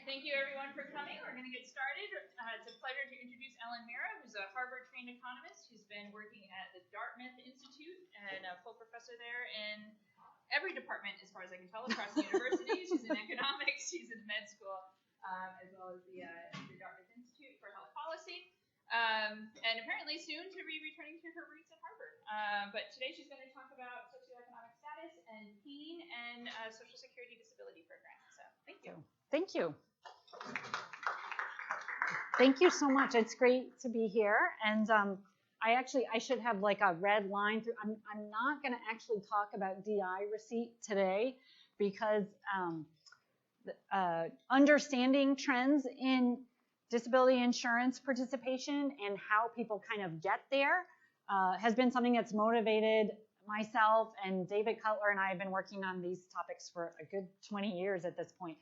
Thank you everyone for coming. We're going to get started. It's a pleasure to introduce Ellen Meara, who's a Harvard-trained economist who's been working at the Dartmouth Institute and a full professor there in every department, as far as I can tell, across the university. She's in economics, she's in med school, as well as the Dartmouth Institute for Health Policy, and apparently soon to be returning to her roots at Harvard. But today she's going to talk about socioeconomic status and pain and Social Security disability programs. So thank you. Thank you. Thank you so much. It's great to be here. And I should have like a red line through. I'm not going to actually talk about DI receipt today because understanding trends in disability insurance participation and how people kind of get there has been something that's motivated myself, and David Cutler and I have been working on these topics for a good 20 years at this point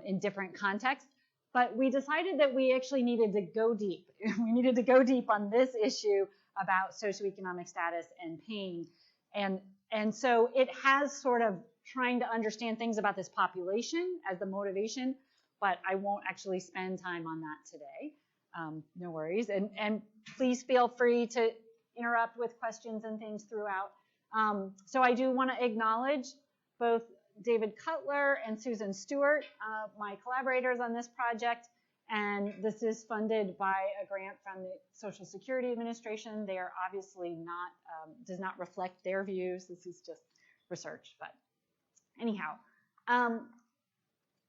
in different contexts. But we decided that we actually needed to go deep. We needed to go deep on this issue about socioeconomic status and pain. And so it has sort of trying to understand things about this population as the motivation, but I won't actually spend time on that today. No worries. And please feel free to interrupt with questions and things throughout. So I do want to acknowledge both David Cutler and Susan Stewart, my collaborators on this project, and this is funded by a grant from the Social Security Administration. They are obviously not, does not reflect their views. This is just research, but anyhow.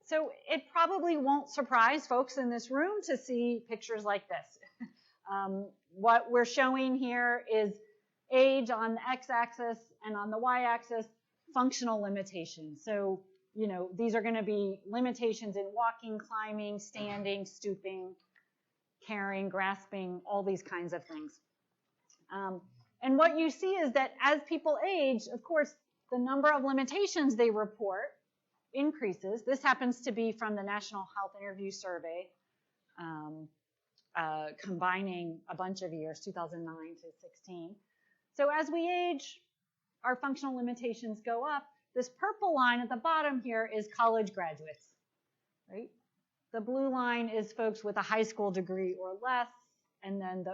So it probably won't surprise folks in this room to see pictures like this. What we're showing here is age on the x-axis, and on the y-axis, functional limitations. So, you know, these are going to be limitations in walking, climbing, standing, stooping, carrying, grasping, all these kinds of things. And what you see is that as people age, of course, the number of limitations they report increases. This happens to be from the National Health Interview Survey, combining a bunch of years, 2009 to 16. So as we age, our functional limitations go up. This purple line at the bottom here is college graduates, right? The blue line is folks with a high school degree or less, and then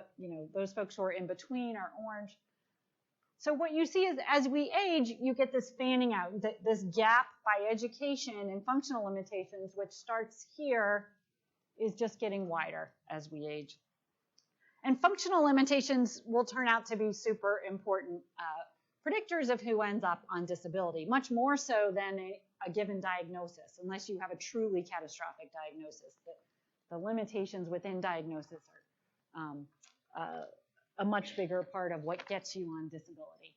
those folks who are in between are orange. So what you see is as we age, you get this fanning out, this gap by education and functional limitations, which starts here, is just getting wider as we age. And functional limitations will turn out to be super important predictors of who ends up on disability, much more so than a given diagnosis, unless you have a truly catastrophic diagnosis. The limitations within diagnosis are a much bigger part of what gets you on disability.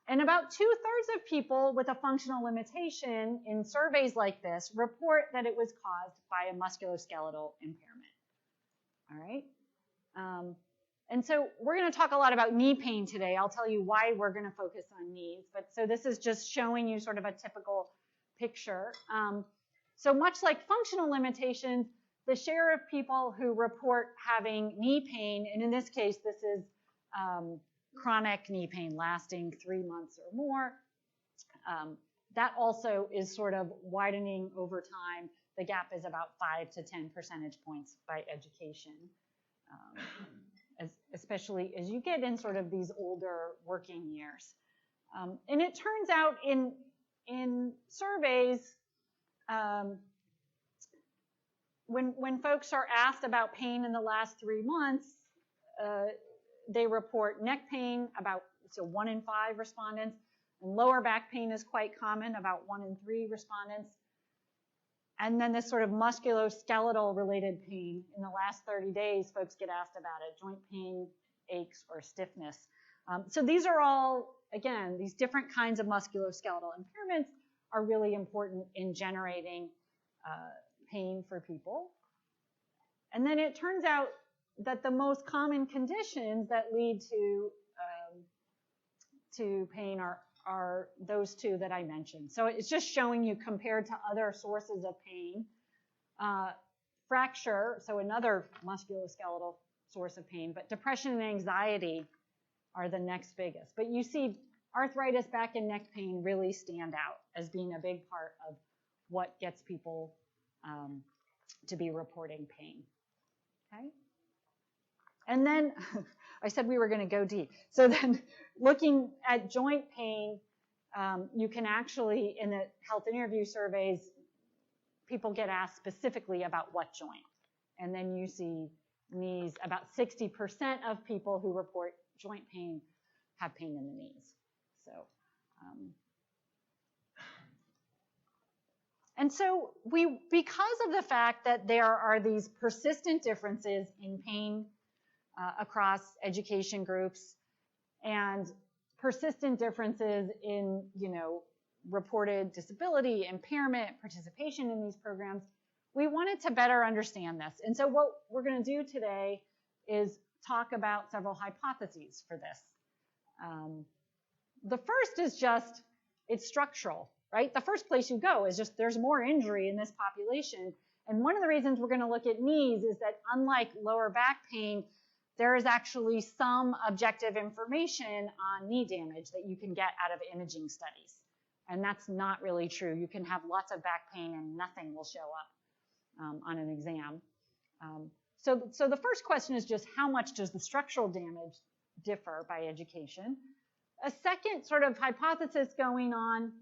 And about 2/3 of people with a functional limitation in surveys like this report that it was caused by a musculoskeletal impairment. All right? And so we're going to talk a lot about knee pain today. I'll tell you why we're going to focus on knees. But so this is just showing you sort of a typical picture. So much like functional limitations, the share of people who report having knee pain, and in this case, this is chronic knee pain lasting 3 months or more, that also is sort of widening over time. The gap is about 5 to 10 percentage points by education. Especially as you get in sort of these older working years. And it turns out in surveys, when folks are asked about pain in the last 3 months, they report neck pain, about 1 in 5 respondents, and lower back pain is quite common, about 1 in 3 respondents. And then this sort of musculoskeletal related pain. In the last 30 days, folks get asked about it, joint pain, aches, or stiffness. So these are all, again, these different kinds of musculoskeletal impairments are really important in generating pain for people. And then it turns out that the most common conditions that lead to pain are those two that I mentioned. So it's just showing you compared to other sources of pain. Fracture, so another musculoskeletal source of pain, but depression and anxiety are the next biggest. But you see arthritis, back and neck pain really stand out as being a big part of what gets people to be reporting pain. Okay? And then I said we were going to go deep. So then looking at joint pain, you can actually, in the health interview surveys, people get asked specifically about what joint. And then you see knees, about 60% of people who report joint pain have pain in the knees. So, and so because of the fact that there are these persistent differences in pain across education groups and persistent differences in, reported disability, impairment, participation in these programs, we wanted to better understand this. And so what we're going to do today is talk about several hypotheses for this. The first is just, it's structural, right? The first place you go is just there's more injury in this population. And one of the reasons we're going to look at knees is that unlike lower back pain, there is actually some objective information on knee damage that you can get out of imaging studies. And that's not really true. You can have lots of back pain and nothing will show up on an exam. So the first question is just how much does the structural damage differ by education? A second sort of hypothesis going on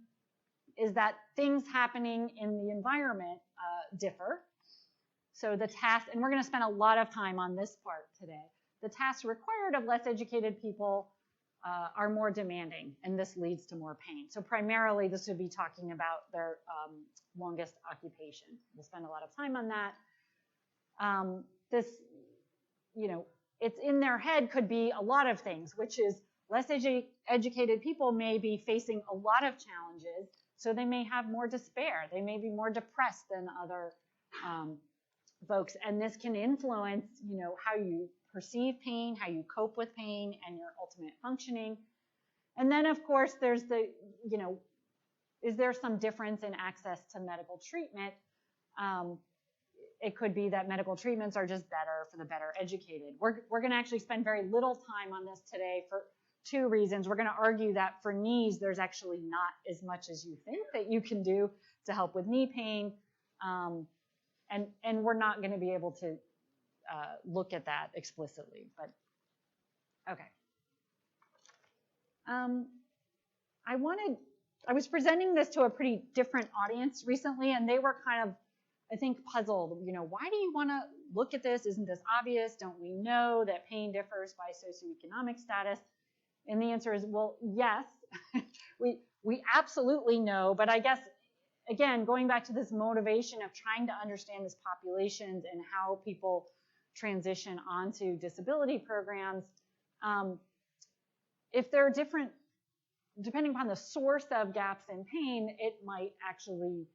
is that things happening in the environment differ. So the task, and we're going to spend a lot of time on this part today, the tasks required of less educated people are more demanding, and this leads to more pain. So primarily, this would be talking about their longest occupation. We'll spend a lot of time on that. This, it's in their head could be a lot of things, which is less educated people may be facing a lot of challenges, so they may have more despair. They may be more depressed than other folks, and this can influence, how you perceive pain, how you cope with pain, and your ultimate functioning. And then, of course, there's the, is there some difference in access to medical treatment? It could be that medical treatments are just better for the better educated. We're going to actually spend very little time on this today for two reasons. We're going to argue that for knees, there's actually not as much as you think that you can do to help with knee pain. And we're not going to be able to look at that explicitly, but okay. I was presenting this to a pretty different audience recently, and they were kind of, I think, puzzled. Why do you want to look at this? Isn't this obvious? Don't we know that pain differs by socioeconomic status? And the answer is, well, yes, we absolutely know, but I guess, again, going back to this motivation of trying to understand this populations and how people transition onto disability programs, if they're different, depending upon the source of gaps in pain, it might actually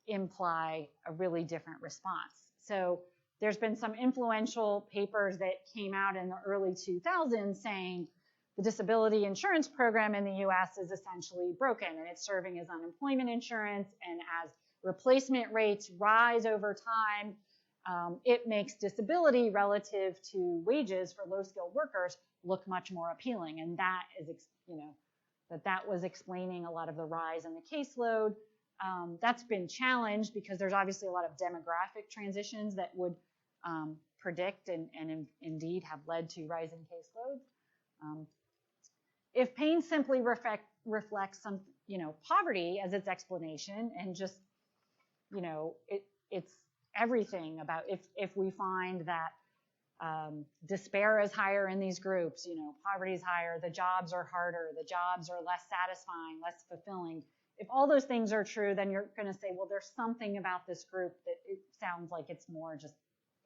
imply a really different response. So there's been some influential papers that came out in the early 2000s saying the disability insurance program in the US is essentially broken, and it's serving as unemployment insurance, and as replacement rates rise over time, it makes disability relative to wages for low-skilled workers look much more appealing. And that is, that was explaining a lot of the rise in the caseload. That's been challenged because there's obviously a lot of demographic transitions that would predict and indeed have led to rising caseloads. If pain simply reflects some, poverty as its explanation, and just, it's everything about if we find that despair is higher in these groups, poverty is higher, the jobs are harder, the jobs are less satisfying, less fulfilling. If all those things are true, then you're going to say, well, there's something about this group that it sounds like it's more just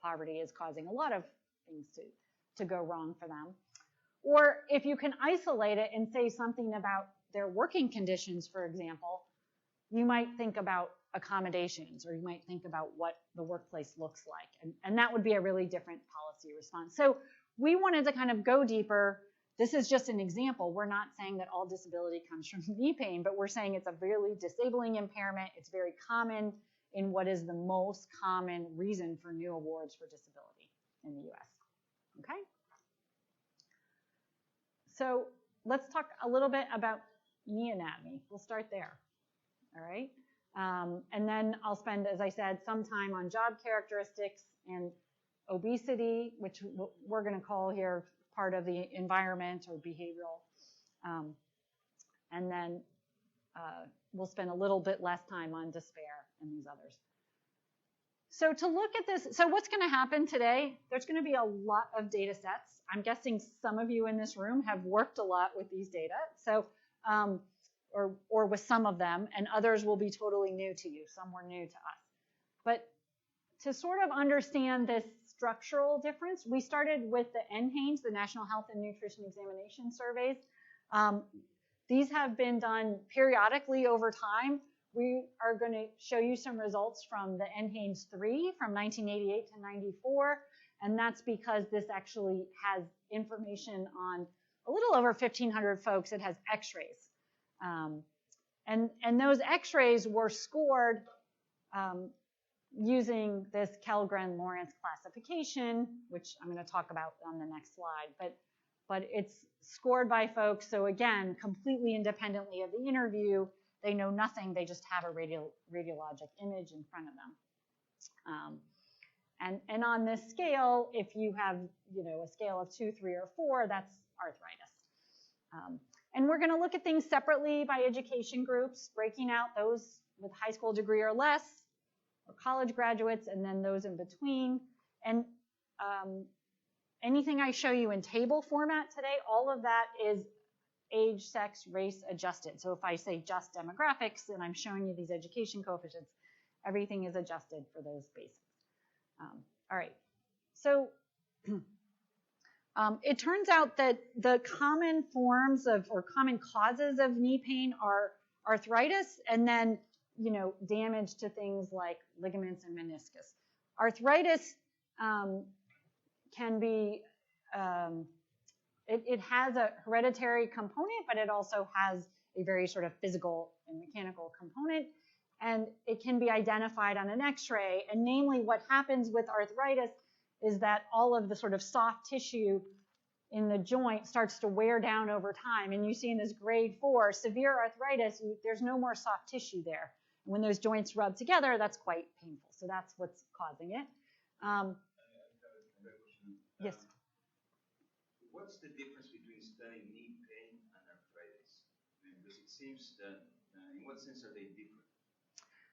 poverty is causing a lot of things to go wrong for them. Or if you can isolate it and say something about their working conditions, for example, you might think about accommodations, or you might think about what the workplace looks like. And that would be a really different policy response. So we wanted to kind of go deeper. This is just an example. We're not saying that all disability comes from knee pain, but we're saying it's a really disabling impairment. It's very common in what is the most common reason for new awards for disability in the US. Okay? So let's talk a little bit about knee anatomy. We'll start there. All right? And then I'll spend, as I said, some time on job characteristics and obesity, which we're going to call here part of the environment or behavioral. And then we'll spend a little bit less time on despair and these others. So to look at this, so what's going to happen today, there's going to be a lot of data sets. I'm guessing some of you in this room have worked a lot with these data, so or with some of them, and others will be totally new to you. Some were new to us. But to sort of understand this structural difference, we started with the NHANES, the National Health and Nutrition Examination Surveys. These have been done periodically over time. We are going to show you some results from the NHANES 3 from 1988 to 94, and that's because this actually has information on a little over 1,500 folks. It has x-rays. And those x-rays were scored using this Kellgren-Lawrence classification, which I'm going to talk about on the next slide. But it's scored by folks, so again, completely independently of the interview. They know nothing. They just have a radiologic image in front of them. And on this scale, if you have, a scale of 2, 3, or 4, that's arthritis. And we're going to look at things separately by education groups, breaking out those with high school degree or less, or college graduates, and then those in between. And anything I show you in table format today, all of that is age, sex, race adjusted. So if I say just demographics and I'm showing you these education coefficients, everything is adjusted for those basics. All right, so it turns out that the common forms of, or common causes of knee pain are arthritis and then, damage to things like ligaments and meniscus. Arthritis can be, it has a hereditary component, but it also has a very sort of physical and mechanical component. And it can be identified on an x-ray. And namely, what happens with arthritis is that all of the sort of soft tissue in the joint starts to wear down over time. And you see in this grade 4, severe arthritis, there's no more soft tissue there. When those joints rub together, that's quite painful. So that's what's causing it. Yes? What's the difference between studying knee pain and arthritis? Because it seems that, in what sense are they different?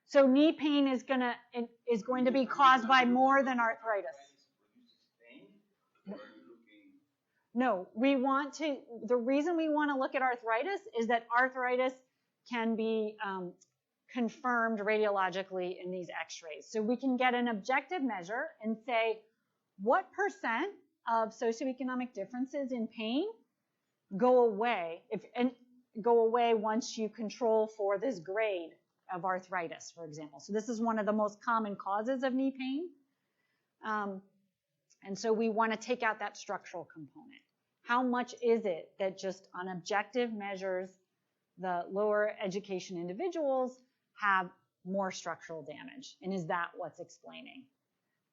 So knee pain is going to be caused by more than arthritis. No, the reason we want to look at arthritis is that arthritis can be confirmed radiologically in these x-rays. So we can get an objective measure and say, what percent of socioeconomic differences in pain go away once you control for this grade of arthritis, for example. So this is one of the most common causes of knee pain. And so we want to take out that structural component. How much is it that just on objective measures, the lower education individuals have more structural damage? And is that what's explaining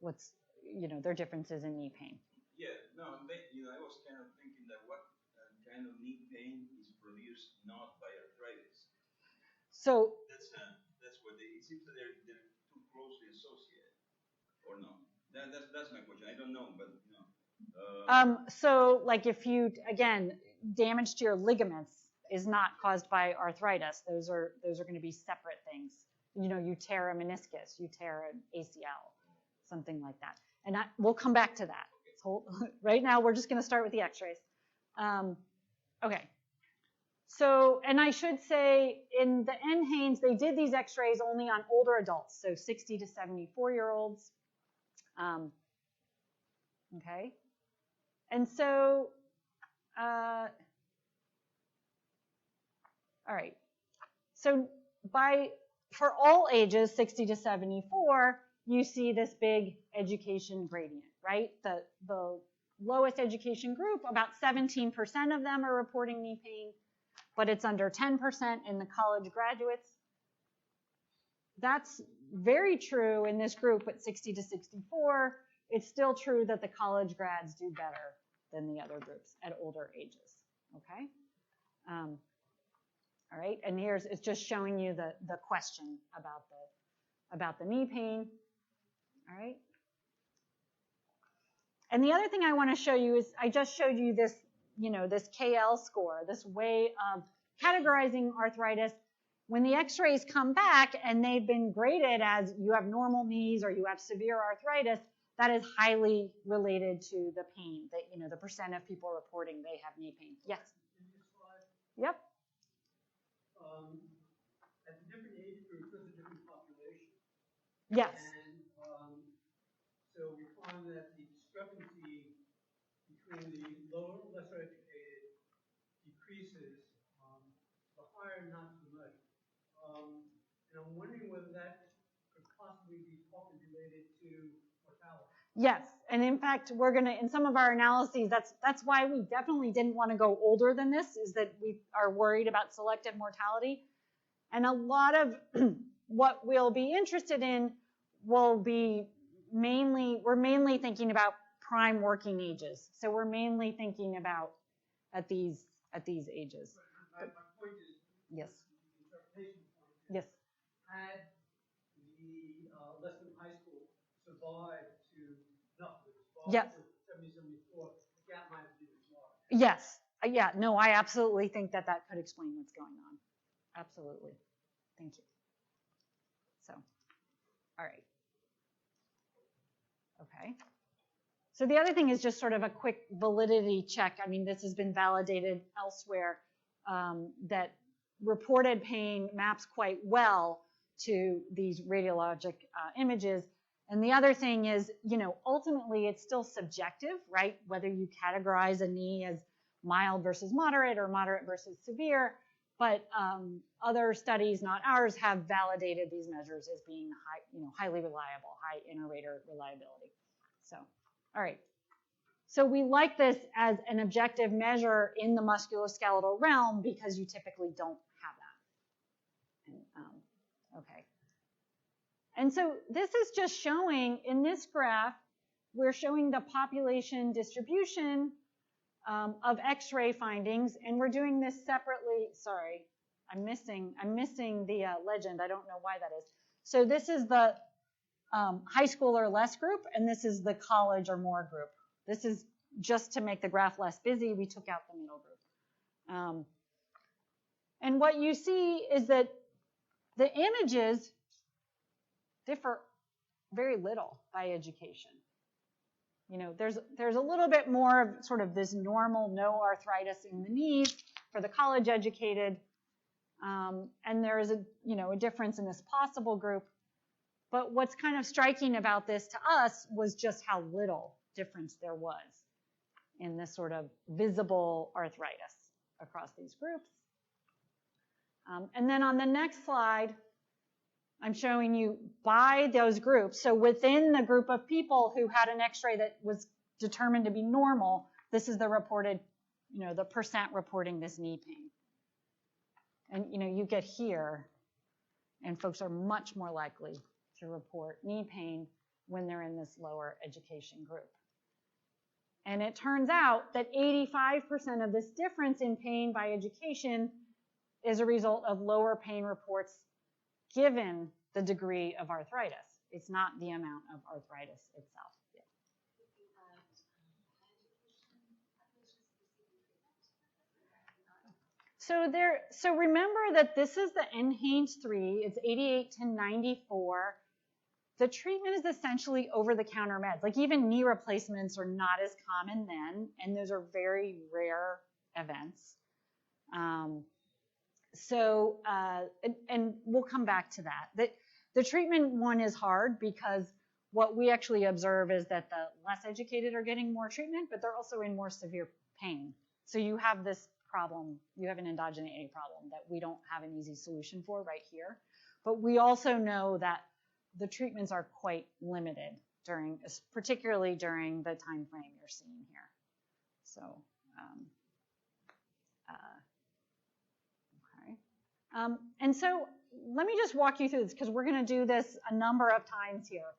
their differences in knee pain? Yeah, no, I was kind of thinking that what kind of knee pain is produced not by arthritis. So that's what it seems that they're too closely associated, or no? That's my question. I don't know, but So like if you, again, damage to your ligaments is not caused by arthritis. Those are going to be separate things. You tear a meniscus, you tear an ACL, something like that. And we'll come back to that. So right now we're just going to start with the x-rays. Okay. So, and I should say in the NHANES, they did these x-rays only on older adults, so 60 to 74-year-olds. Okay. And so, all right. So for all ages, 60 to 74, you see this big education gradient, right? The lowest education group, about 17% of them are reporting knee pain, but it's under 10% in the college graduates. That's very true in this group at 60 to 64. It's still true that the college grads do better than the other groups at older ages, okay? All right? And it's just showing you the question about the knee pain, all right? And the other thing I want to show you is I just showed you this, this KL score, this way of categorizing arthritis. When the x-rays come back and they've been graded as you have normal knees or you have severe arthritis, that is highly related to the pain, that, the percent of people reporting they have knee pain. Yes? Yep. At the different age groups, there's a different population. Yes. And so we find that the discrepancy between the lower, lesser educated decreases, the higher not so much. And I'm wondering whether that could possibly be partly related to mortality. Yes, and in fact, we're going to, in some of our analyses, that's why we definitely didn't want to go older than this, is that we are worried about selective mortality. And a lot of what we'll be interested in will be we're mainly thinking about prime working ages. So we're mainly thinking about at these ages. My point is, Yes. the interpretation point is, Yes. had the less than high school survived to 70, 74, the gap might have been smaller. Yes. Yeah, no, I absolutely think that could explain what's going on. Absolutely. Thank you. So, all right. Okay. So the other thing is just sort of a quick validity check. I mean, this has been validated elsewhere, that reported pain maps quite well to these radiologic images. And the other thing is, ultimately it's still subjective, right? Whether you categorize a knee as mild versus moderate or moderate versus severe. But other studies, not ours, have validated these measures as being highly reliable, high inter-rater reliability. So, all right. So we like this as an objective measure in the musculoskeletal realm because you typically don't have that. And, okay. And so this is just showing, in this graph, we're showing the population distribution of X-ray findings, and we're doing this separately. Sorry, I'm missing the legend. I don't know why that is. So this is the high school or less group, and this is the college or more group. This is just to make the graph less busy. We took out the middle group. And what you see is that the images differ very little by education. There's a little bit more of sort of this normal no arthritis in the knees for the college educated, and there is a difference in this possible group. But what's kind of striking about this to us was just how little difference there was in this sort of visible arthritis across these groups. And then on the next slide, I'm showing you by those groups. So within the group of people who had an X-ray that was determined to be normal, this is the reported, the percent reporting this knee pain. And you get here, and folks are much more likely to report knee pain when they're in this lower education group. And it turns out that 85% of this difference in pain by education is a result of lower pain reports given the degree of arthritis. It's not the amount of arthritis itself. Yeah. So remember that this is the NHANES 3. It's 88 to 94. The treatment is essentially over-the-counter meds. Like even knee replacements are not as common then, and those are very rare events. And we'll come back to that. The treatment one is hard because what we actually observe is that the less educated are getting more treatment, but they're also in more severe pain. So you have this problem, you have an endogeneity problem that we don't have an easy solution for right here. But we also know that the treatments are quite limited particularly during the time frame you're seeing here. So, okay. And so let me just walk you through this because we're going to do this a number of times here.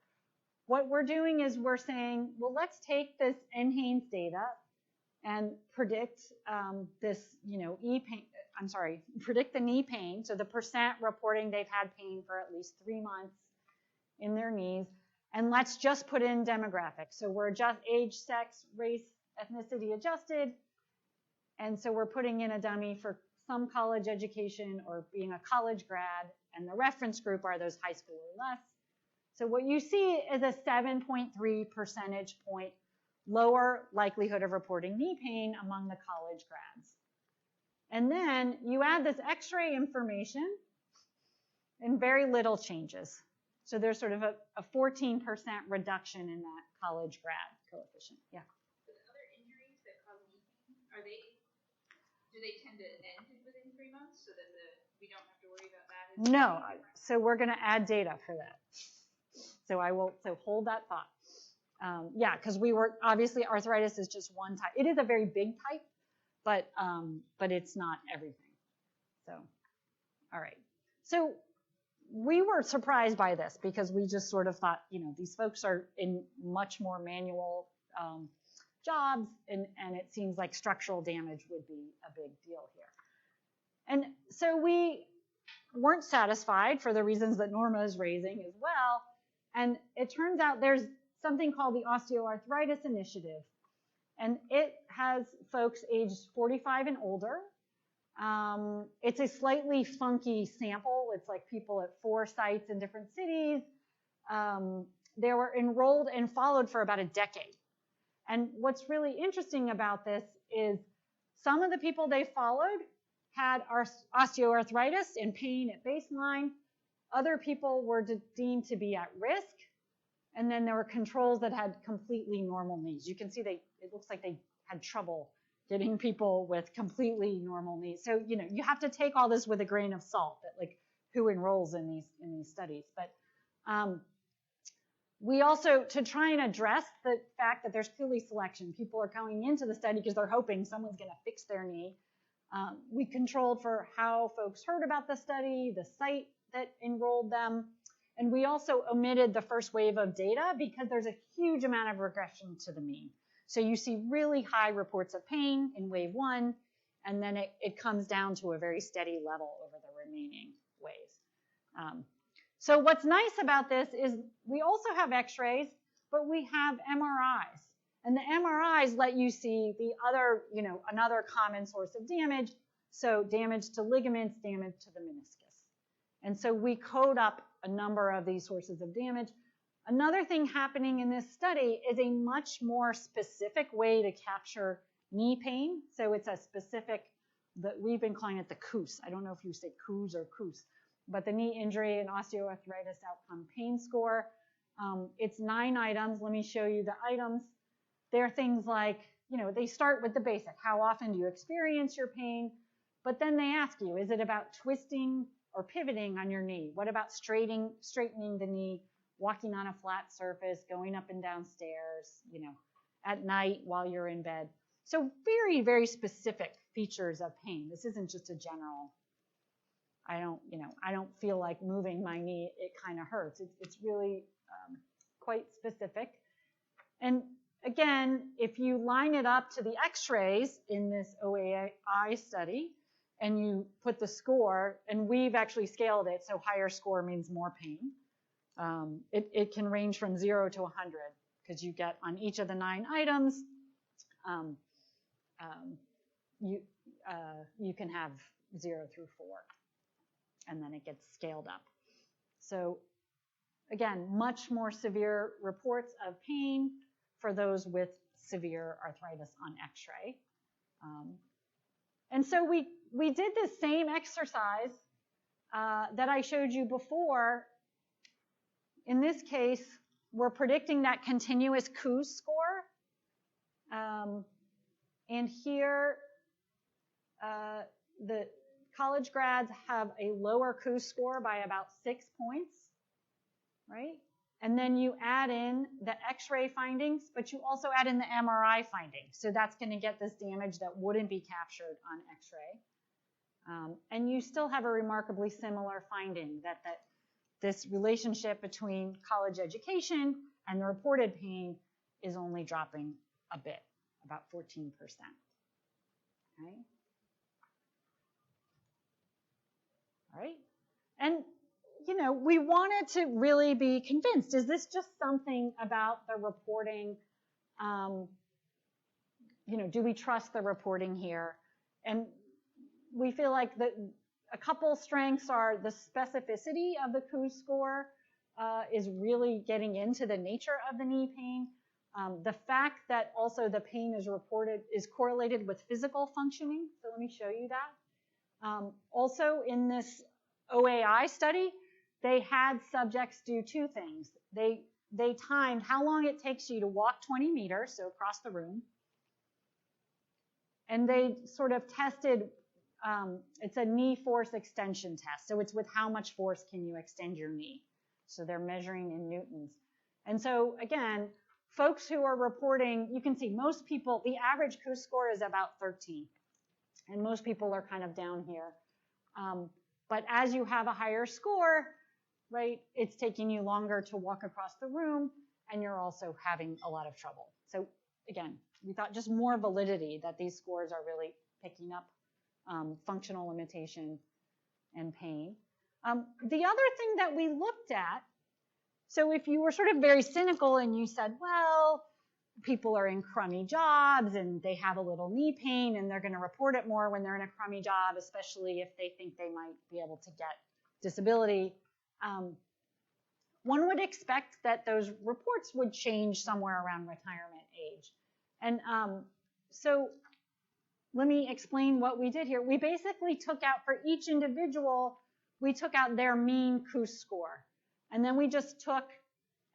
What we're doing is we're saying, well, let's take this NHANES data and predict this, predict the knee pain, so the percent reporting they've had pain for at least 3 months in their knees, and let's just put in demographics. So we're just age, sex, race, ethnicity adjusted, and so we're putting in a dummy for some college education or being a college grad, and the reference group are those high school or less. So what you see is a 7.3 percentage point lower likelihood of reporting knee pain among the college grads. And then you add this x-ray information and very little changes. So there's sort of a 14% reduction in that college grad coefficient. Yeah. The other injuries that cause knee pain, do they tend to end within 3 months so that we don't have to worry about that? No, so we're going to add data for that. So hold that thought. Yeah, because obviously arthritis is just one type. It is a very big type, but it's not everything. So, all right. So we were surprised by this because we just sort of thought, these folks are in much more manual jobs, and it seems like structural damage would be a big deal here. And so we weren't satisfied for the reasons that Norma is raising as well. And it turns out there's something called the Osteoarthritis Initiative. And it has folks aged 45 and older. It's a slightly funky sample. It's like people at 4 sites in different cities. They were enrolled and followed for about a decade. And what's really interesting about this is some of the people they followed had osteoarthritis and pain at baseline. Other people were deemed to be at risk. And then there were controls that had completely normal knees. You can see it looks like they had trouble getting people with completely normal knees. So, you have to take all this with a grain of salt, that like who enrolls in these studies. But we also, to try and address the fact that there's clearly selection, people are going into the study because they're hoping someone's going to fix their knee. We controlled for how folks heard about the study, the site that enrolled them, and we also omitted the first wave of data because there's a huge amount of regression to the mean. So you see really high reports of pain in wave 1, and then it comes down to a very steady level over the remaining waves. So what's nice about this is we also have x-rays, but we have MRIs. And the MRIs let you see the other, another common source of damage. So damage to ligaments, damage to the meniscus. And so we code up a number of these sources of damage. Another thing happening in this study is a much more specific way to capture knee pain. So it's a specific, we've been calling it the KOOS. I don't know if you say KOOS or KOOS, but the knee injury and osteoarthritis outcome pain score. It's 9 items. Let me show you the items. They're things like, they start with the basic. How often do you experience your pain? But then they ask you, is it about twisting or pivoting on your knee? What about straightening the knee, walking on a flat surface, going up and down stairs, at night while you're in bed? So very, very specific features of pain. This isn't just a general, I don't feel like moving my knee, it kind of hurts. It's really quite specific. And again, if you line it up to the x-rays in this OAI study, and you put the score, and we've actually scaled it, so higher score means more pain. It can range from 0 to 100, because you get on each of the 9 items, you can have 0 through 4, and then it gets scaled up. So again, much more severe reports of pain for those with severe arthritis on x-ray. And so we did the same exercise that I showed you before. In this case, we're predicting that continuous KOOS score. And here, the college grads have a lower KOOS score by about 6 points, right? And then you add in the x-ray findings, but you also add in the MRI findings. So that's going to get this damage that wouldn't be captured on x-ray. And you still have a remarkably similar finding that this relationship between college education and the reported pain is only dropping a bit, about 14%. Okay? All right. And, you know, we wanted to really be convinced, is this just something about the reporting? You know, do we trust the reporting here? And we feel like a couple strengths are the specificity of the KOOS score is really getting into the nature of the knee pain. The fact that also the pain is correlated with physical functioning. So let me show you that. Also in this OAI study, they had subjects do two things. They timed how long it takes you to walk 20 meters, so across the room. And they sort of tested, it's a knee force extension test. So it's with how much force can you extend your knee. So they're measuring in newtons. And so again, folks who are reporting, you can see most people, the average KOOS score is about 13. And most people are kind of down here. But as you have a higher score, right, it's taking you longer to walk across the room, and you're also having a lot of trouble. So again, we thought just more validity that these scores are really picking up functional limitation and pain. The other thing that we looked at, so if you were sort of very cynical and you said, well, people are in crummy jobs and they have a little knee pain and they're going to report it more when they're in a crummy job, especially if they think they might be able to get disability. One would expect that those reports would change somewhere around retirement age. And so let me explain what we did here. We basically took out for each individual, we took out their mean KOOS score. And then we just took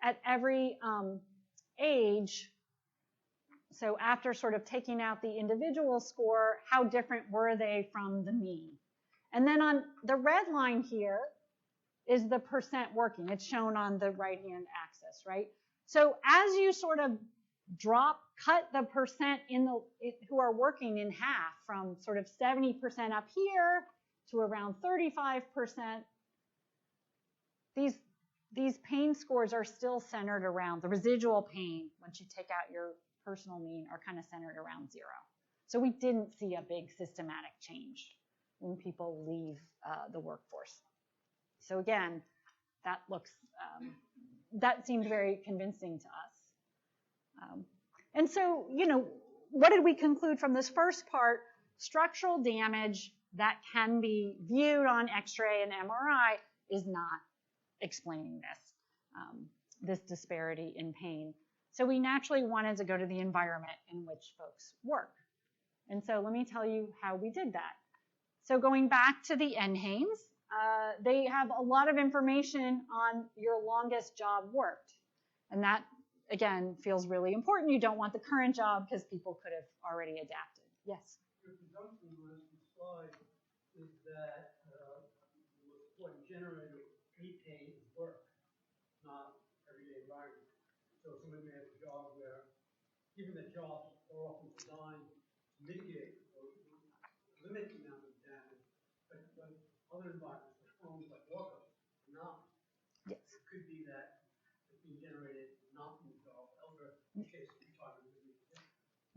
at every age, so after sort of taking out the individual score, how different were they from the mean? And then on the red line here is the percent working. It's shown on the right-hand axis, right? So as you sort of cut the percent who are working in half from sort of 70% up here to around 35%, these pain scores are still centered around the residual pain. Once you take out your personal mean, are kind of centered around 0. So we didn't see a big systematic change when people leave the workforce. So again, that seemed very convincing to us. And so, you know, what did we conclude from this first part? Structural damage that can be viewed on X-ray and MRI is not explaining this disparity in pain. So we naturally wanted to go to the environment in which folks work. And so let me tell you how we did that. So going back to the NHANES, they have a lot of information on your longest job worked. And that, again, feels really important. You don't want the current job because people could have already adapted. Yes? Your presumption was the slide is that what generated pain is work, not everyday environment. So someone may have a job where, given that jobs are often designed to mitigate or limit the amount of damage, but other environments, like homes, like walk-ups, are not. Yes. It could be that it's being generated not from the job, elsewhere, in case of retirement.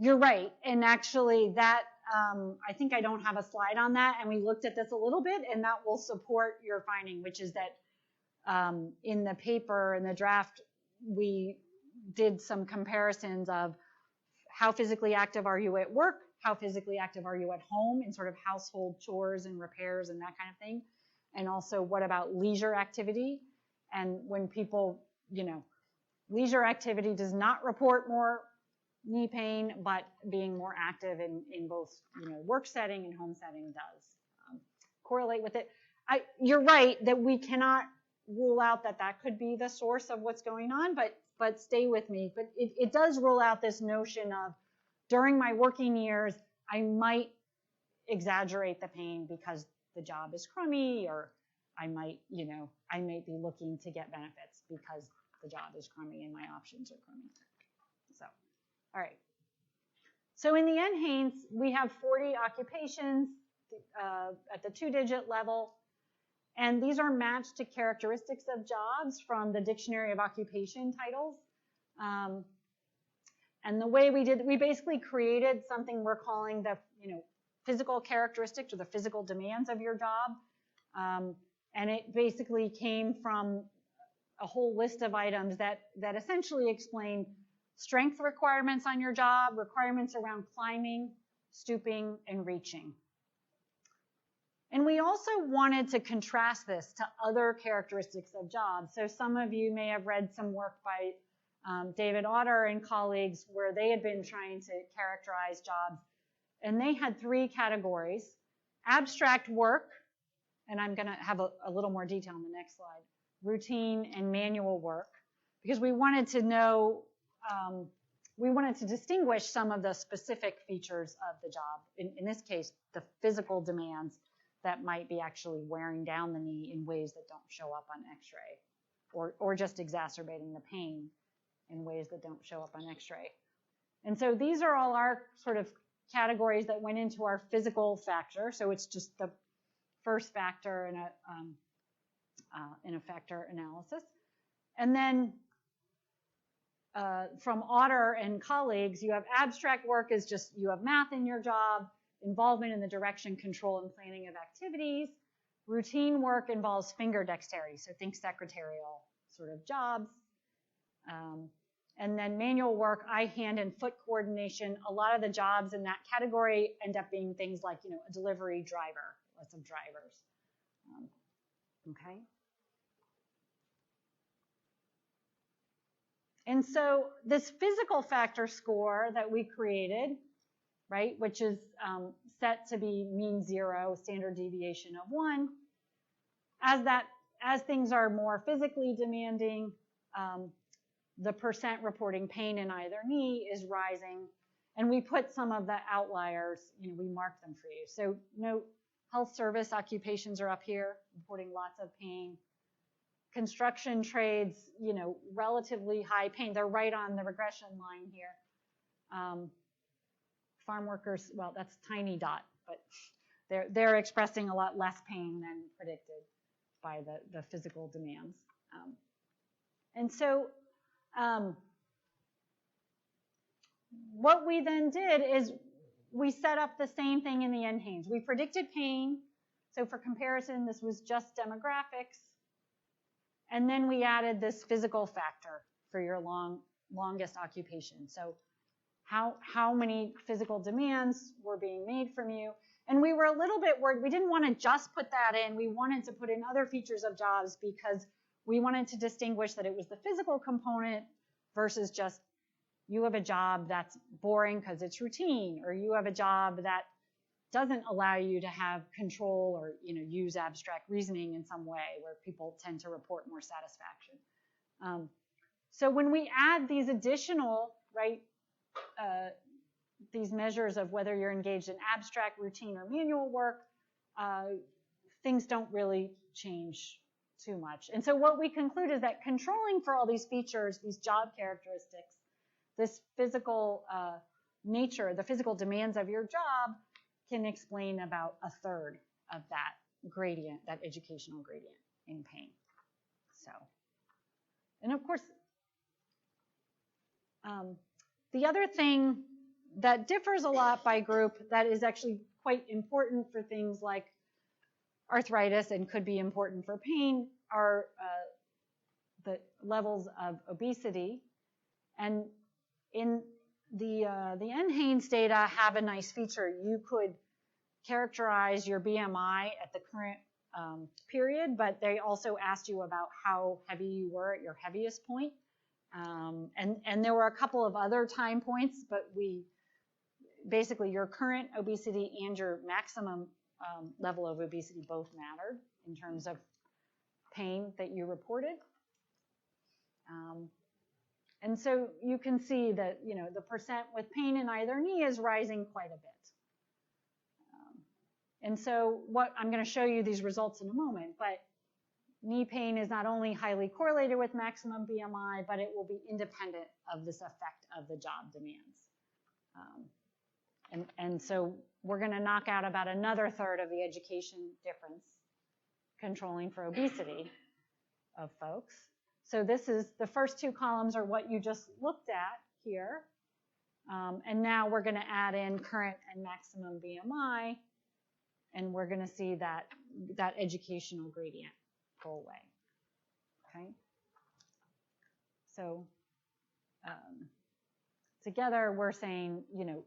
You're right. And actually that, I think I don't have a slide on that, and we looked at this a little bit, and that will support your finding, which is that in the paper, in the draft, we did some comparisons of how physically active are you at work, how physically active are you at home in sort of household chores and repairs and that kind of thing, and also what about leisure activity. And when people, you know, leisure activity does not report more knee pain, but being more active in both, you know, work setting and home setting does correlate with it. You're right that we cannot rule out that that could be the source of what's going on, but stay with me. But it does rule out this notion of during my working years, I might exaggerate the pain because the job is crummy, or I might, you know, I may be looking to get benefits because the job is crummy and my options are crummy. So, all right. So in the NHANES, we have 40 occupations at the 2-digit level. And these are matched to characteristics of jobs from the Dictionary of Occupation titles. And the way we basically created something we're calling the, you know, physical characteristics or the physical demands of your job. And it basically came from a whole list of items that essentially explain strength requirements on your job, requirements around climbing, stooping, and reaching. And we also wanted to contrast this to other characteristics of jobs. So some of you may have read some work by David Otter and colleagues where they had been trying to characterize jobs. And they had 3 categories: abstract work, and I'm going to have a little more detail on the next slide, routine and manual work, because we wanted to know, we wanted to distinguish some of the specific features of the job. In this case, the physical demands that might be actually wearing down the knee in ways that don't show up on X-ray, or just exacerbating the pain in ways that don't show up on X-ray. And so these are all our sort of categories that went into our physical factor. So it's just the first factor in a factor analysis. And then from Otter and colleagues, you have abstract work is just you have math in your job, involvement in the direction, control, and planning of activities. Routine work involves finger dexterity, so think secretarial sort of jobs. And then manual work, eye, hand, and foot coordination. A lot of the jobs in that category end up being things like, a delivery driver, lots of drivers. Okay. And so this physical factor score that we created, right, which is set to be mean 0, standard deviation of 1, as things are more physically demanding, the percent reporting pain in either knee is rising, and we put some of the outliers, we mark them for you. So note, health service occupations are up here, reporting lots of pain. Construction trades, relatively high pain. They're right on the regression line here. Farm workers, well, that's tiny dot, but they're expressing a lot less pain than predicted by the physical demands. And so what we then did is we set up the same thing in the NHANES. We predicted pain. So for comparison, this was just demographics. And then we added this physical factor for your longest occupation. So how many physical demands were being made from you. And we were a little bit worried. We didn't want to just put that in. We wanted to put in other features of jobs because we wanted to distinguish that it was the physical component versus just you have a job that's boring because it's routine, or you have a job that doesn't allow you to have control or use abstract reasoning in some way where people tend to report more satisfaction. So when we add these additional, these measures of whether you're engaged in abstract, routine, or manual work, things don't really change too much. And so what we conclude is that controlling for all these features, these job characteristics, this physical nature, the physical demands of your job can explain about 1/3 of that gradient, that educational gradient in pain. So, and of course, the other thing that differs a lot by group that is actually quite important for things like arthritis and could be important for pain are the levels of obesity. And in the NHANES data have a nice feature. You could characterize your BMI at the current period, but they also asked you about how heavy you were at your heaviest point. And there were a couple of other time points, but basically your current obesity and your maximum level of obesity both mattered in terms of pain that you reported. And so you can see that, the percent with pain in either knee is rising quite a bit. And so I'm going to show you these results in a moment, but knee pain is not only highly correlated with maximum BMI, but it will be independent of this effect of the job demands. And so we're going to knock out about another 1/3 of the education difference controlling for obesity of folks. So this is the first 2 columns are what you just looked at here. And now we're going to add in current and maximum BMI. And we're going to see that, that educational gradient go away. Okay. So together we're saying, you know,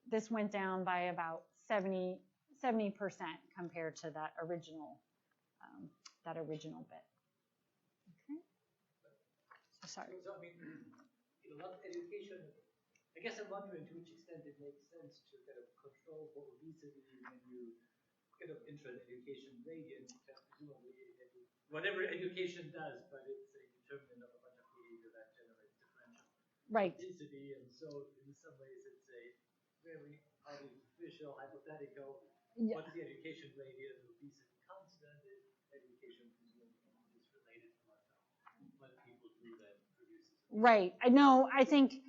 this went down by about 70% compared to that original bit. Okay. So sorry. So I mean, you know, education. I guess I'm wondering to which extent it makes sense to kind of control for obesity when you kind of enter an education gradient, because presumably whatever education does, but it's a determinant of a bunch of behavior that generates differential obesity, and so in some ways it's a very artificial, hypothetical. Yeah. What's the education gradient of obesity constant? Is education presumably is related to what people do that produces. Right. I know. I think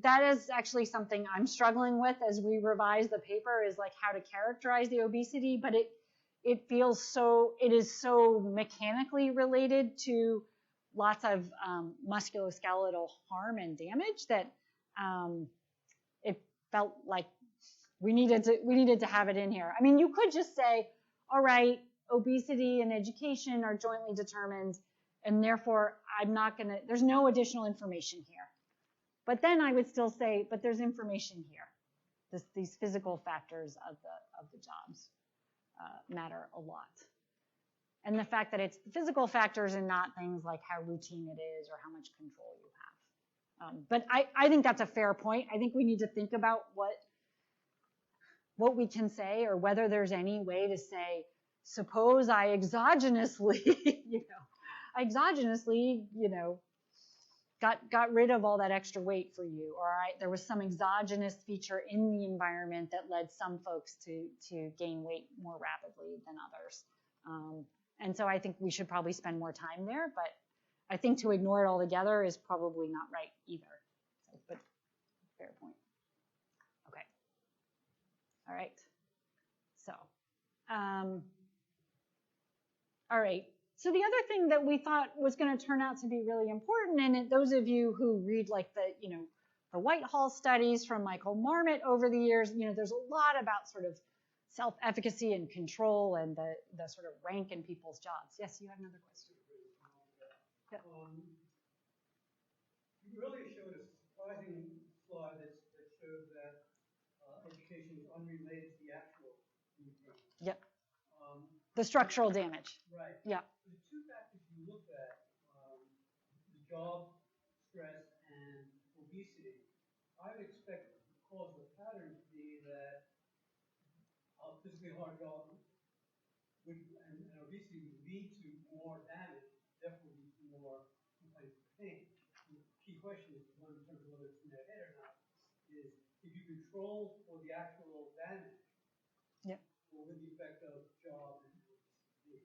that is actually something I'm struggling with as we revise the paper, is like how to characterize the obesity, but it feels so, it is so mechanically related to lots of musculoskeletal harm and damage that it felt like we needed to have it in here. I mean, you could just say, all right, obesity and education are jointly determined, and therefore I'm not gonna, there's no additional information here. But then I would still say, but there's information here. These physical factors of the jobs matter a lot. And the fact that it's physical factors and not things like how routine it is or how much control you have. But I think that's a fair point. I think we need to think about what we can say, or whether there's any way to say, suppose I exogenously, got rid of all that extra weight for you, or there was some exogenous feature in the environment that led some folks to gain weight more rapidly than others. And so I think we should probably spend more time there, but I think to ignore it altogether is probably not right either. So, but fair point. Okay. All right. So, all right. So the other thing that we thought was going to turn out to be really important, and those of you who read like the Whitehall studies from Michael Marmot over the years, there's a lot about sort of self-efficacy and control and the sort of rank in people's jobs. Yes, you have another question. Yeah. You earlier showed a surprising slide that showed that education is unrelated to the actual pain. Yep. The structural damage. Right. Yeah. The two factors you looked at, the job stress and obesity, I would expect the causal pattern to be that a physically hard job and obesity would lead to more damage, therefore lead to more complaints of pain. The key question is, one in terms of whether it's in their head or not, is if you control for the actual damage, yeah, what would the effect of job and obesity?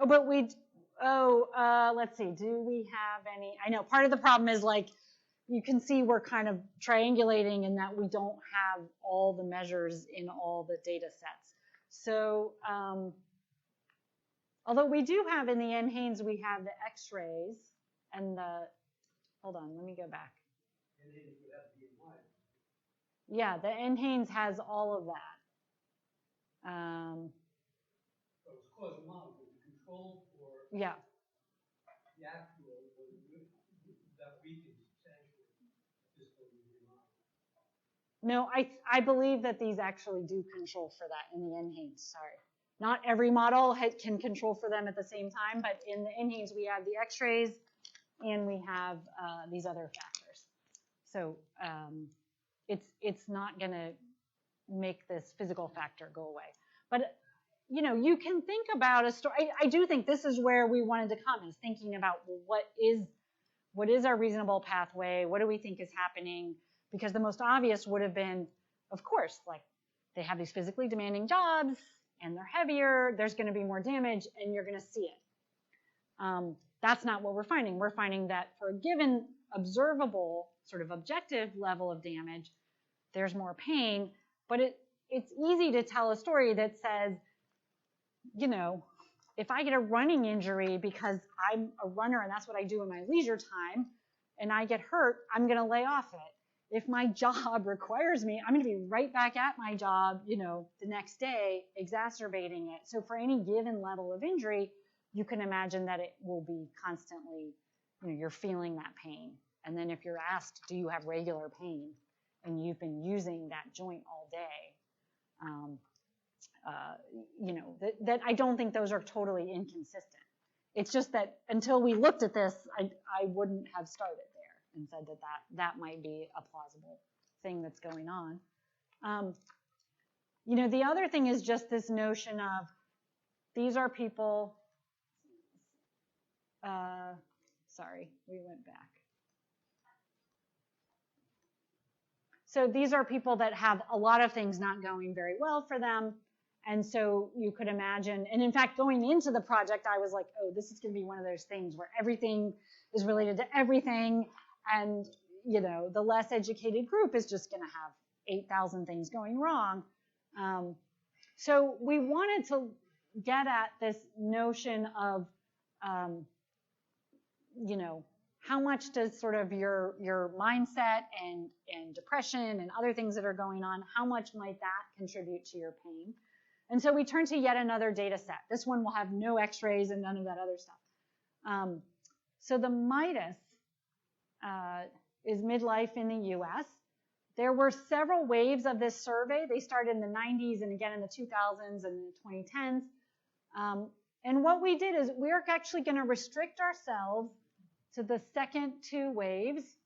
Oh, but let's see. Do we have any? I know part of the problem is like you can see we're kind of triangulating in that we don't have all the measures in all the data sets. So although we do have in the NHANES, we have the X-rays and hold on, let me go back. NHANES would have to be in mind. Yeah, the NHANES has all of that. So it's causal model, but the control for yeah. the actual that weakens substantially this model. No, I believe that these actually do control for that in the NHANES. Sorry. Not every model can control for them at the same time, but in the NHANES we have the X-rays and we have these other factors. So it's not going to make this physical factor go away. But you can think about a story. I do think this is where we wanted to come, is thinking about, well, what is our reasonable pathway? What do we think is happening? Because the most obvious would have been, of course, like they have these physically demanding jobs and they're heavier, there's going to be more damage and you're going to see it. That's not what we're finding. We're finding that for a given observable sort of objective level of damage, there's more pain, but it's easy to tell a story that says, if I get a running injury because I'm a runner and that's what I do in my leisure time, and I get hurt, I'm going to lay off it. if my job requires me, I'm going to be right back at my job, you know, the next day, exacerbating it. So for any given level of injury, you can imagine that it will be constantly, you know, you're feeling that pain. And then if you're asked, do you have regular pain, and you've been using that joint all day, you know, that I don't think those are totally inconsistent. It's just that until we looked at this, I wouldn't have started there and said that might be a plausible thing that's going on. You know, the other thing is just this notion of these are people, sorry, we went back. So these are people that have a lot of things not going very well for them. And so you could imagine, and in fact, going into the project, I was like, oh, this is going to be one of those things where everything is related to everything. And, you know, the less educated group is just going to have 8,000 things going wrong. So we wanted to get at this notion of, you know, how much does sort of your mindset and depression and other things that are going on, how much might that contribute to your pain? And so we turn to yet another data set. This one will have no x-rays and none of that other stuff. So the MIDAS is midlife in the US. There were several waves of this survey. They started in the 90s and again in the 2000s and the 2010s. And what we did is we're actually going to restrict ourselves to the second two waves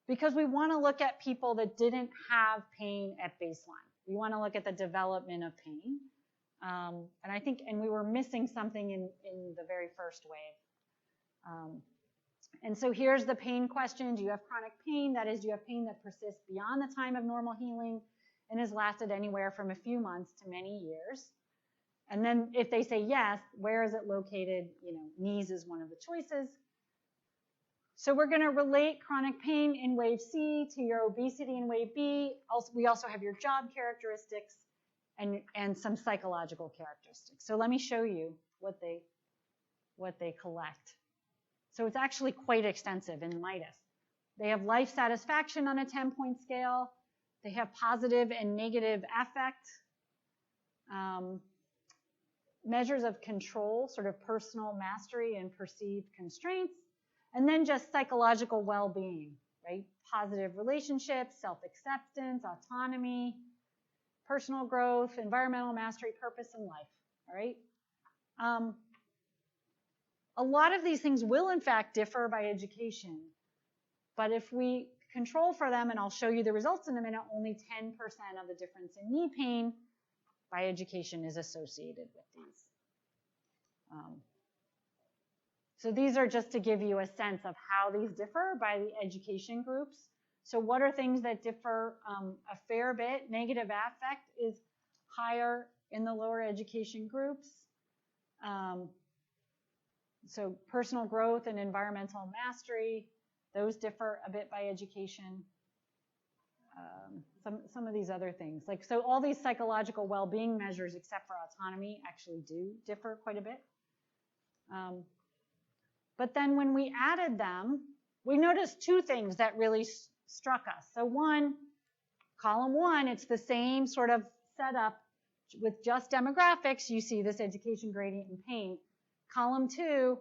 because we want to look at people that didn't have pain at baseline. We want to look at the development of pain. And I think, and we were missing something in the very first wave. And so here's the pain question. Do you have chronic pain? That is, do you have pain that persists beyond the time of normal healing and has lasted anywhere from a few months to many years? And then if they say yes, where is it located? You know, knees is one of the choices. So we're going to relate chronic pain in wave C to your obesity in wave B. We also have your job characteristics and some psychological characteristics. So let me show you what they collect. So it's actually quite extensive in MIDAS. They have life satisfaction on a 10-point scale. They have positive and negative affect. Measures of control, sort of personal mastery and perceived constraints. And then just psychological well-being, right? Positive relationships, self-acceptance, autonomy, personal growth, environmental mastery, purpose in life, all right? A lot of these things will, in fact, differ by education. But if we control for them, and I'll show you the results in a minute, only 10% of the difference in knee pain by education is associated with these. So these are just to give you a sense of how these differ by the education groups. So what are things that differ a fair bit? Negative affect is higher in the lower education groups. So personal growth and environmental mastery, those differ a bit by education. Some of these other things, like, so all these psychological well-being measures except for autonomy actually do differ quite a bit. But then when we added them, we noticed two things that really struck us. So one, column one, it's the same sort of setup with just demographics. You see this education gradient in pain. Column two,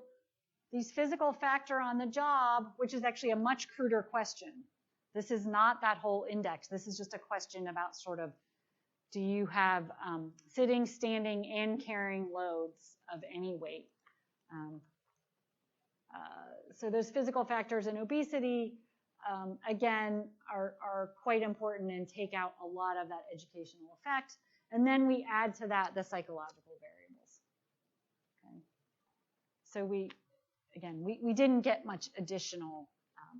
these physical factor on the job, which is actually a much cruder question. This is not that whole index. This is just a question about sort of, do you have sitting, standing, and carrying loads of any weight? So those physical factors in obesity, again, are quite important and take out a lot of that educational effect. And then we add to that the psychological variables. Okay. So we didn't get much additional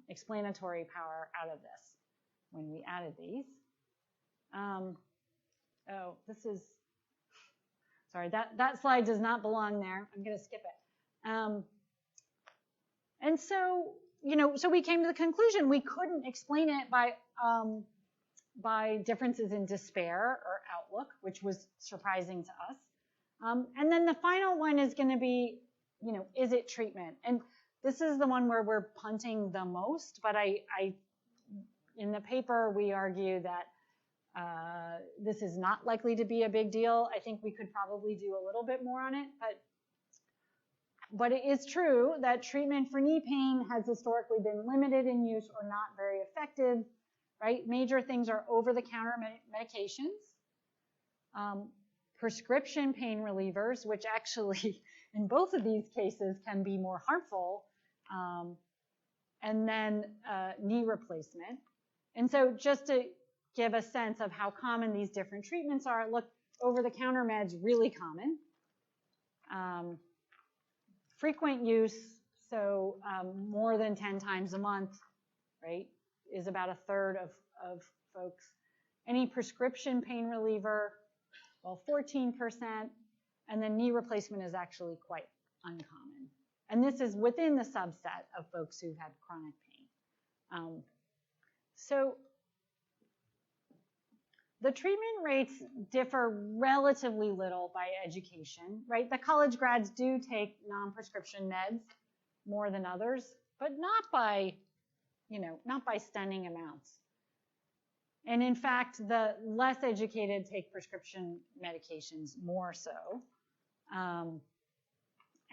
explanatory power out of this when we added these. Oh, this is, sorry, that slide does not belong there. I'm going to skip it. And so, you know, so we came to the conclusion we couldn't explain it by differences in despair or outlook, which was surprising to us. And then the final one is going to be, you know, is it treatment? And this is the one where we're punting the most, but I in the paper, we argue that this is not likely to be a big deal. I think we could probably do a little bit more on it, but it is true that treatment for knee pain has historically been limited in use or not very effective, right? Major things are over-the-counter medications, prescription pain relievers, which actually in both of these cases can be more harmful, and then knee replacement. And so just to give a sense of how common these different treatments are, look, over-the-counter meds, really common. Frequent use, so more than 10 times a month, right, is about a third of folks. Any prescription pain reliever, well, 14%, and then knee replacement is actually quite uncommon. And this is within the subset of folks who've had chronic pain. So the treatment rates differ relatively little by education, right? The college grads do take non-prescription meds more than others, but not by, not by stunning amounts. And in fact, the less educated take prescription medications more so.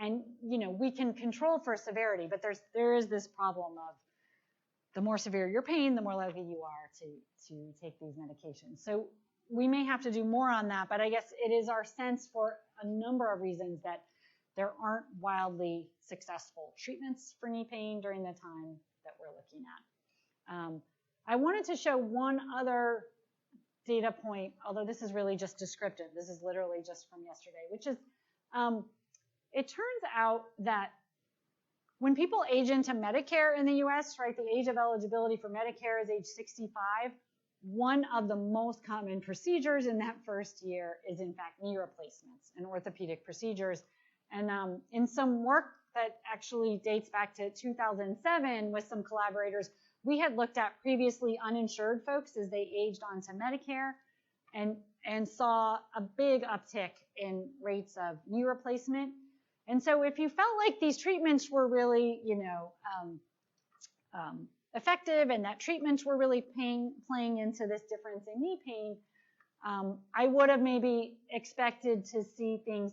And we can control for severity, but there is this problem of the more severe your pain, the more likely you are to take these medications. So we may have to do more on that, but I guess it is our sense for a number of reasons that there aren't wildly successful treatments for knee pain during the time that we're looking at. I wanted to show one other data point, although this is really just descriptive. This is literally just from yesterday, which is it turns out that when people age into Medicare in the US, right, the age of eligibility for Medicare is age 65. One of the most common procedures in that first year is, in fact, knee replacements and orthopedic procedures. And in some work that actually dates back to 2007 with some collaborators, we had looked at previously uninsured folks as they aged onto Medicare and saw a big uptick in rates of knee replacement. And so if you felt like these treatments were really, effective and that treatments were really playing into this difference in knee pain, I would have maybe expected to see things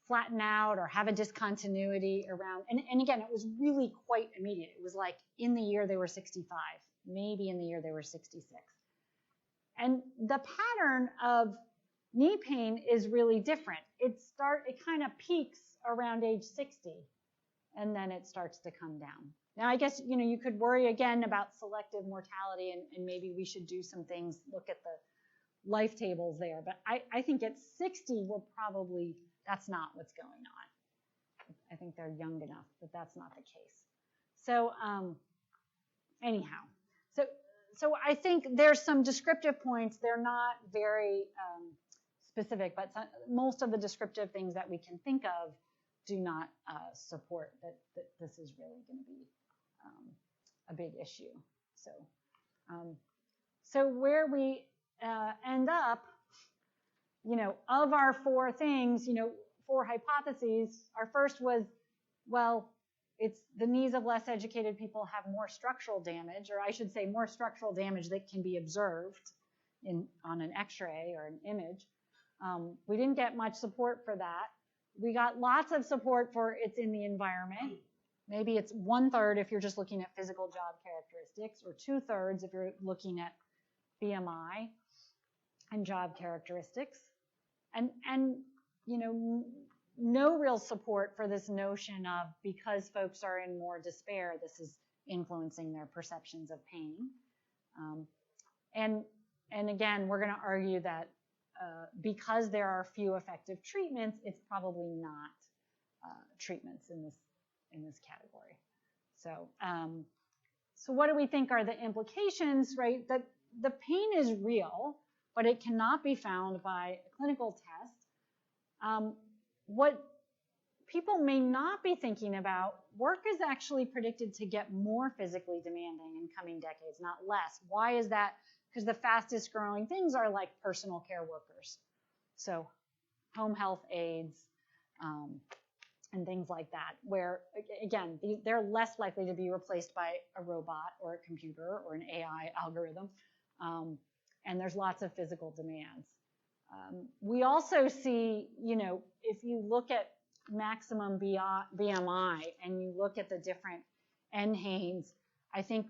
flatten out or have a discontinuity around. And again, it was really quite immediate. It was like in the year they were 65, maybe in the year they were 66. And the pattern of knee pain is really different. It kind of peaks around age 60, and then it starts to come down. Now, I guess, you could worry again about selective mortality, and maybe we should do some things, look at the life tables there. But I think at 60, that's not what's going on. I think they're young enough that that's not the case. So anyhow, so I think there's some descriptive points. They're not very specific, but most of the descriptive things that we can think of do not support that this is really going to be a big issue. So where we end up, of our four things, four hypotheses, our first was, well, it's the knees of less educated people have more structural damage, or I should say more structural damage that can be observed on an X-ray or an image. We didn't get much support for that. We got lots of support for it's in the environment. Maybe it's 1/3 if you're just looking at physical job characteristics, or 2/3 if you're looking at BMI and job characteristics. And no real support for this notion of because folks are in more despair, this is influencing their perceptions of pain. And again, we're going to argue that because there are few effective treatments, it's probably not treatments in this category. So what do we think are the implications, right? That the pain is real, but it cannot be found by a clinical test. What people may not be thinking about, work is actually predicted to get more physically demanding in coming decades, not less. Why is that? Because the fastest growing things are like personal care workers. So home health aides, and things like that, where, again, they're less likely to be replaced by a robot or a computer or an AI algorithm. And there's lots of physical demands. We also see, if you look at maximum BMI and you look at the different NHANES, I think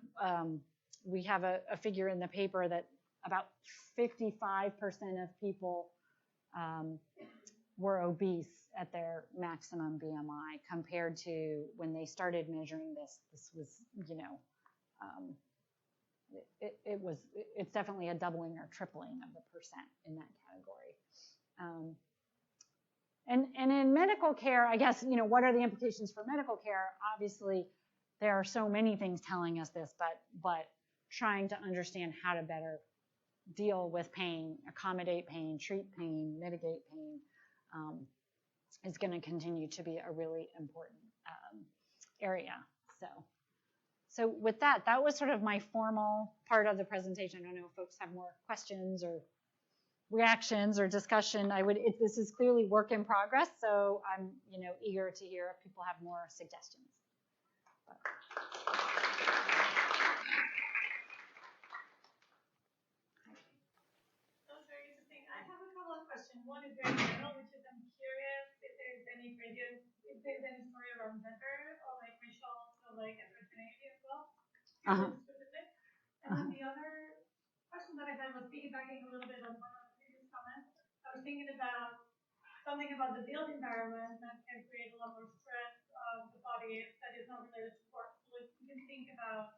we have a figure in the paper that about 55% of people were obese at their maximum BMI compared to when they started measuring this. This was, it's definitely a doubling or tripling of the percent in that category. And in medical care, I guess, what are the implications for medical care? Obviously, there are so many things telling us this, but trying to understand how to better deal with pain, accommodate pain, treat pain, mitigate pain, is going to continue to be a really important area. So with that was sort of my formal part of the presentation. I don't know if folks have more questions or reactions or discussion. This is clearly work in progress, so I'm eager to hear if people have more suggestions. That's very interesting. I have a couple of questions. One is very general, which is I'm curious if there's any story around gender or like racial or like heterogeneity as well. Specific. And then the other question that I had was piggybacking a little bit on one of the previous comments. I was thinking about something about the built environment that can create a lot more stress on the body that is not related to work. So you can think about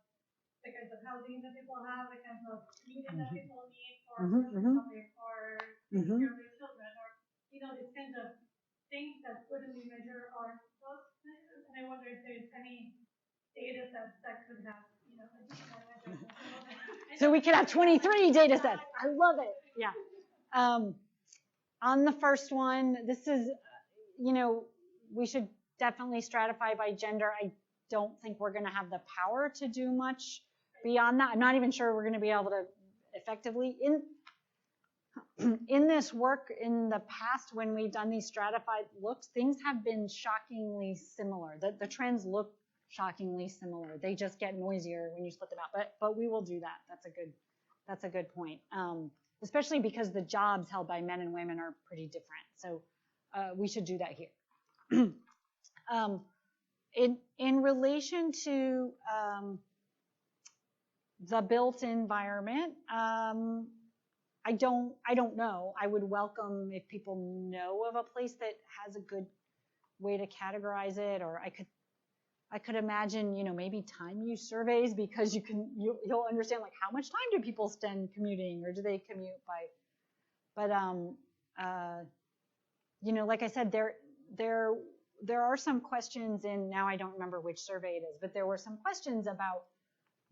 the kinds of housing that people have, the kinds of commuting that people need for taking care of their children, or these kinds of things that wouldn't be measured are those things. And I wonder if there's any data sets that could have additional measures. So we could have 23 data sets. I love it. Yeah. On the first one, this is, we should definitely stratify by gender. I don't think we're going to have the power to do much beyond that. I'm not even sure we're going to be able to effectively. In this work in the past, when we've done these stratified looks, things have been shockingly similar. The trends look shockingly similar. They just get noisier when you split them out. But we will do that. That's a good point. Especially because the jobs held by men and women are pretty different. So we should do that here. In relation to the built environment, I don't know. I would welcome if people know of a place that has a good way to categorize it, or I could imagine, maybe time use surveys, because you'll understand like how much time do people spend commuting, or do they commute by, but like I said, there are some questions in, now I don't remember which survey it is, but there were some questions about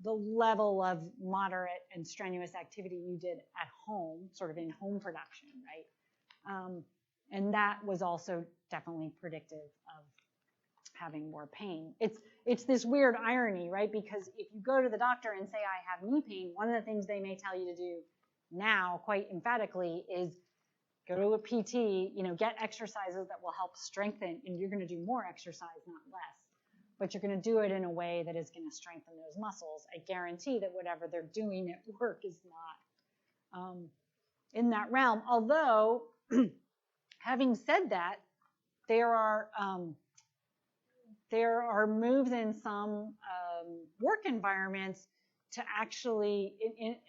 the level of moderate and strenuous activity you did at home, sort of in home production, right? And that was also definitely predictive of having more pain. It's this weird irony, right? Because if you go to the doctor and say, I have knee pain, one of the things they may tell you to do now, quite emphatically, is go to a PT, get exercises that will help strengthen, and you're going to do more exercise, not less. But you're going to do it in a way that is going to strengthen those muscles. I guarantee that whatever they're doing at work is not in that realm. Although, having said that, there are moves in some work environments to actually,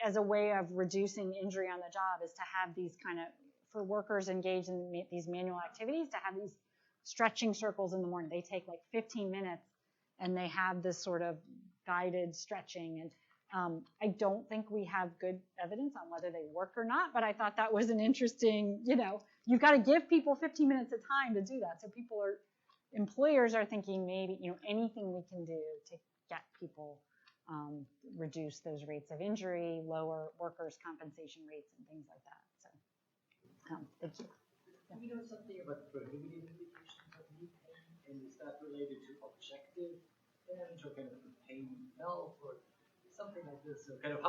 as a way of reducing injury on the job, is to have these kind of, for workers engaged in these manual activities, to have these stretching circles in the morning. They take like 15 minutes and they have this sort of guided stretching. And I don't think we have good evidence on whether they work or not, but I thought that was an interesting, you've got to give people 15 minutes of time to do that. So employers are thinking maybe, anything we can do to get people reduce those rates of injury, lower workers' compensation rates, and things like that. So, thank you. Do you know something about prohibitive indications of knee pain, and is that related to objective damage or kind of pain itself, or something like this? So, kind of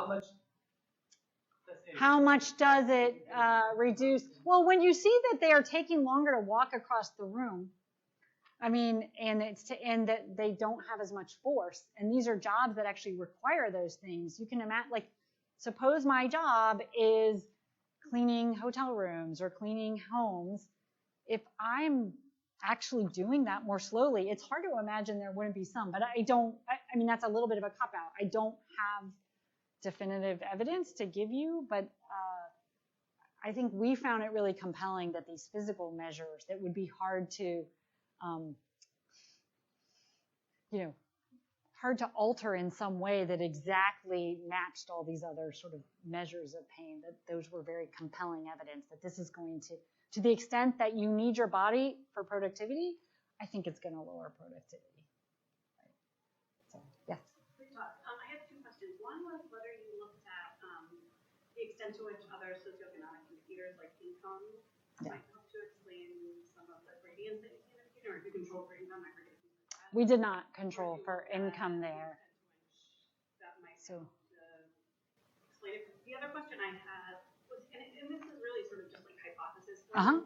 how much does it reduce? Well, when you see that they are taking longer to walk across the room, I mean, and that they don't have as much force. And these are jobs that actually require those things. You can imagine, like, suppose my job is cleaning hotel rooms or cleaning homes. If I'm actually doing that more slowly, it's hard to imagine there wouldn't be some, but I mean, that's a little bit of a cop-out. I don't have definitive evidence to give you, but I think we found it really compelling that these physical measures that would be hard to, hard to alter in some way that exactly matched all these other sort of measures of pain, that those were very compelling evidence that this is going to the extent that you need your body for productivity, I think it's going to lower productivity. Right. So, yes. Great talk. I have two questions. One was whether you looked at the extent to which other socioeconomic indicators like income might help to explain some of the gradients that you can indicate, or if you control for income, I forget. We did not control for income there. That might help to explain it. The other question I had was, and this is really sort of just like hypothesis question.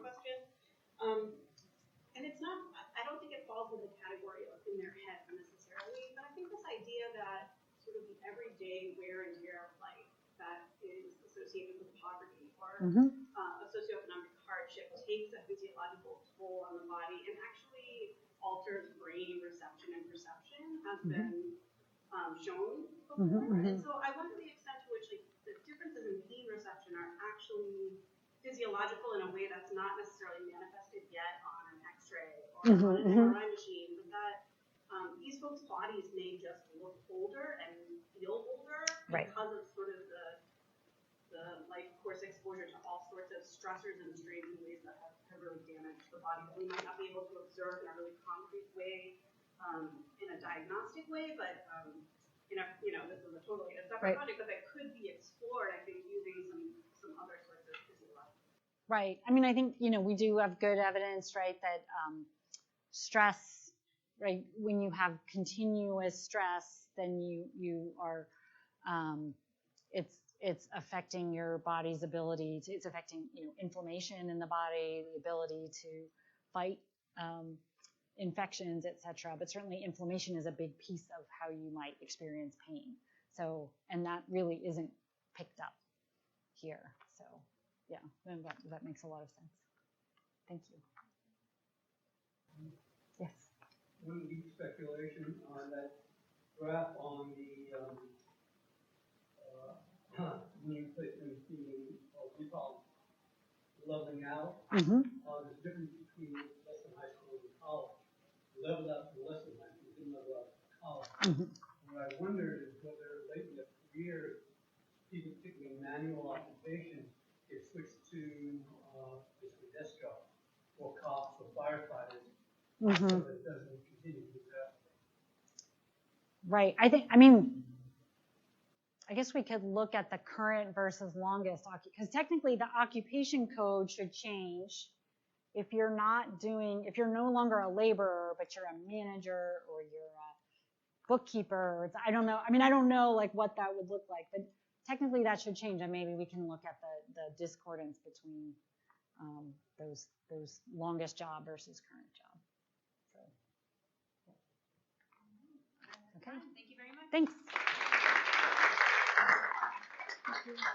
And it's not, I don't think it falls in the category of in their head necessarily, but I think this idea that sort of the everyday wear and tear of life that is associated with poverty or a socioeconomic hardship takes a physiological toll on the body and actually alters brain reception and perception has been shown before. And so I wonder the extent to which like, the differences in pain reception are actually physiological in a way that's not necessarily manifested yet on an X-ray or on an MRI machine, but that these folks' bodies may just look older and feel older because of sort of the life course exposure to all sorts of stressors and strains in ways that have really damaged the body that we might not be able to observe in a really concrete way, in a diagnostic way, but this is a totally a separate project, but that could be explored, I think, using some other sorts of physiological. Right. I mean, I think, we do have good evidence, right, that stress, right, when you have continuous stress, then you are, it's affecting your body's ability to, it's affecting, inflammation in the body, the ability to fight infections, et cetera. But certainly inflammation is a big piece of how you might experience pain. So, and that really isn't picked up here. So, yeah, that makes a lot of sense. Thank you. Yes. One deep speculation on that graph on the mean placement being what we call leveling out. There's a difference between less than high school and college. Leveled out to less than high school, didn't level out to college. What I wondered is whether late in the career, people particularly manual occupations, get switched to basically desk jobs, or cops or firefighters, so that it doesn't continue to go. Right. I guess we could look at the current versus longest, because technically the occupation code should change if you're no longer a laborer, but you're a manager or you're a bookkeeper. I don't know. I don't know like what that would look like, but technically that should change, and maybe we can look at the discordance between those longest job versus current job. So, okay. Thank you very much. Thanks. Thank you.